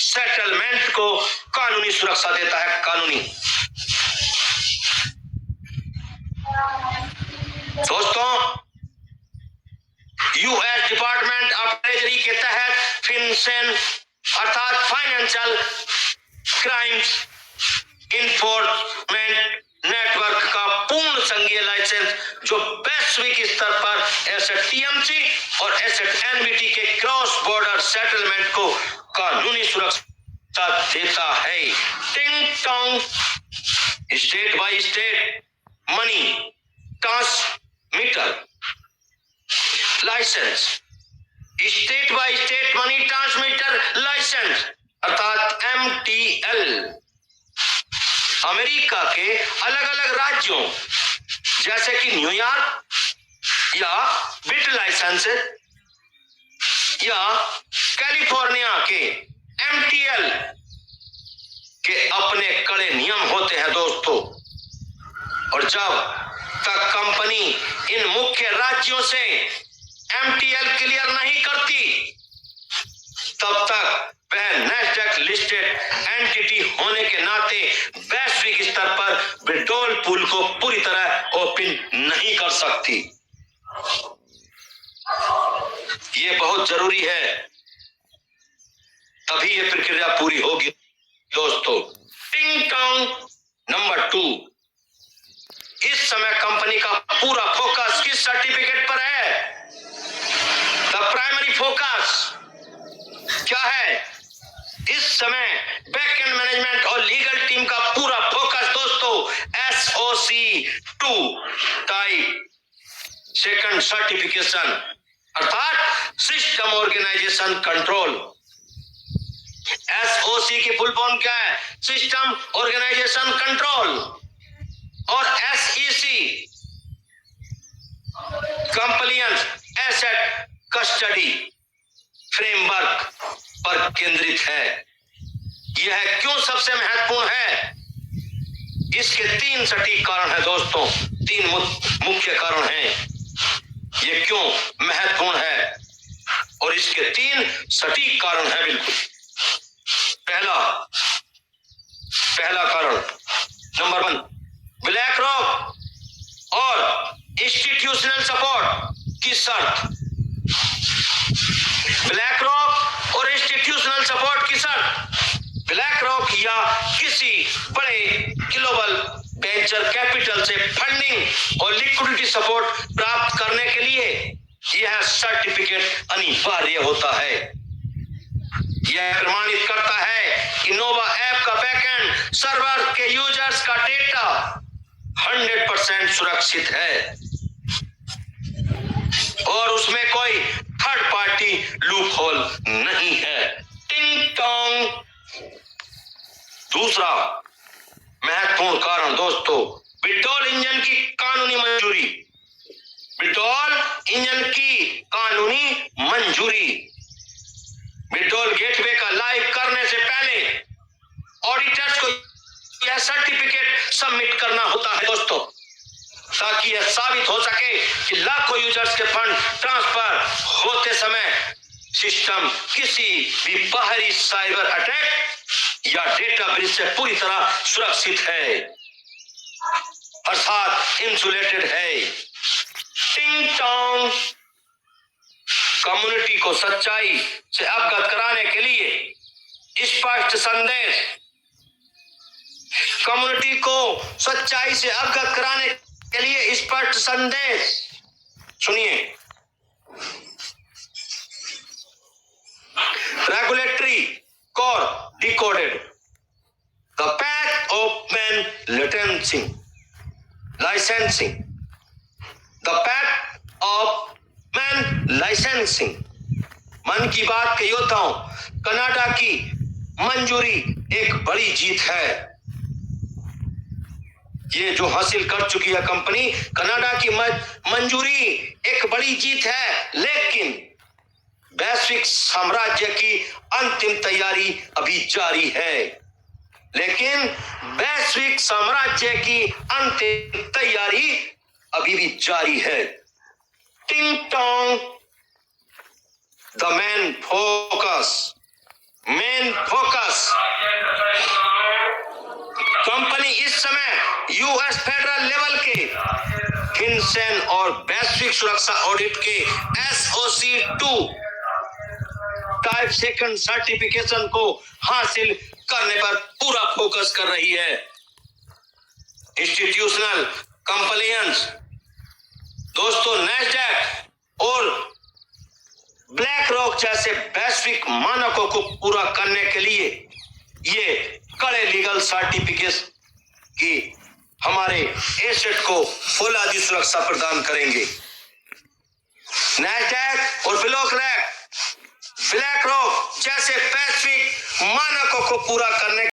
Settlement को कानूनी सुरक्षा देता है। कानूनी दोस्तों, यूएस डिपार्टमेंट ऑफ ट्रेजरी के तहत फिनसेन अर्थात फाइनेंशियल क्राइम्स इन्फोर्समेंट नेटवर्क का पूर्ण संघीय लाइसेंस, जो वैश्विक स्तर पर एसेट टीएमसी और एसेट एनबीटी के क्रॉस बॉर्डर सेटलमेंट को कानूनी सुरक्षा देता है। टिंग टोंग state by state money transmitter licence, state by state money transmitter licence अर्थात एमटीएल अमेरिका के अलग अलग राज्यों जैसे कि न्यूयॉर्क या बिट लाइसेंस या कैलिफोर्निया के एमटीएल के अपने कड़े नियम होते हैं दोस्तों। और जब तक कंपनी इन मुख्य राज्यों से एमटीएल क्लियर नहीं करती, तब तक वह नेस्डैक लिस्टेड एंटिटी होने के नाते वैश्विक स्तर पर विड्रॉल पूल को पूरी तरह ओपन नहीं कर सकती। ये बहुत जरूरी है, तभी ये प्रक्रिया पूरी होगी दोस्तों। टिंग टोंग नंबर 2, इस समय कंपनी का पूरा फोकस किस सर्टिफिकेट पर है? द प्राइमरी फोकस क्या है? इस समय बैकएंड मैनेजमेंट और लीगल टीम का पूरा फोकस दोस्तों एसओसी 2 टाइप सेकंड सर्टिफिकेशन अर्थात सिस्टम ऑर्गेनाइजेशन कंट्रोल। एसओसी की फुल फॉर्म क्या है? System organisation control. और SEC compliance asset custody framework पर केंद्रित है। यह क्यों सबसे महत्वपूर्ण है? इसके 3 सटीक कारण हैं दोस्तों, 3 मुख्य कारण हैं ये क्यों महत्वपूर्ण है, और इसके 3 सटीक कारण हैं बिल्कुल। पहला कारण नंबर 1, ब्लैक रॉक और इंस्टीट्यूशनल सपोर्ट की शर्त। ब्लैक रॉक और इंस्टीट्यूशनल सपोर्ट की शर्त। ब्लैक रॉक या किसी बड़े ग्लोबल वेंचर कैपिटल से फंडिंग और लिक्विडिटी सपोर्ट प्राप्त करने के लिए यह सर्टिफिकेट अनिवार्य होता है। यह प्रमाणित करता है कि नोवा ऐप का बैकएंड सर्वर के यूजर्स का डेटा 100% सुरक्षित है और उसमें कोई थर्ड पार्टी लूप होल नहीं है। टिंग टोंग दूसरा महत्वपूर्ण कारण दोस्तों, विड्रॉल इंजन की कानूनी मंजूरी। विड्रॉल इंजन की कानूनी मंजूरी। विड्रॉल गेटवे का लाइव करने से पहले ऑडिटर्स को यह सर्टिफिकेट सबमिट करना होता है दोस्तों, ताकि यह साबित हो सके कि लाखों यूजर्स के फंड ट्रांसफर होते समय सिस्टम किसी भी बाहरी साइबर अटैक या डेटा ब्रीच से पूरी तरह सुरक्षित है अर्थात इंसुलेटेड है। टिंग टोंग कम्युनिटी को सच्चाई से अवगत कराने के लिए स्पष्ट संदेश। कम्युनिटी को सच्चाई से अवगत कराने के लिए स्पष्ट संदेश सुनिए। Regulatory core decoded the path of man licensing the path of man licensing. मन की बात के योद्धाओं, कनाडा की मंजूरी एक बड़ी जीत है। ये जो हासिल कर चुकी है कंपनी, कनाडा की मंजूरी एक बड़ी जीत है, लेकिन वैश्विक साम्राज्य की अंतिम तैयारी अभी जारी है। लेकिन वैश्विक साम्राज्य की अंतिम तैयारी अभी भी जारी है। टिंग टोंग the main focus main focus. Company इस समय यूएस फेडरल लेवल के फिनसेन और वैश्विक सुरक्षा ऑडिट के SOC 2 टाइप सेकंड सर्टिफिकेशन को हासिल करने पर पूरा फोकस कर रही है। इंस्टीट्यूशनल कंप्लायंस दोस्तों, नैस्डैक और ब्लैक रॉक जैसे वैश्विक मानकों को पूरा करने के लिए ये कड़े लीगल सर्टिफिकेट की हमारे एसेट को फौलादी सुरक्षा प्रदान करेंगे। नैस्डैक और ब्लैक रॉक जैसे वैश्विक मानकों को पूरा करने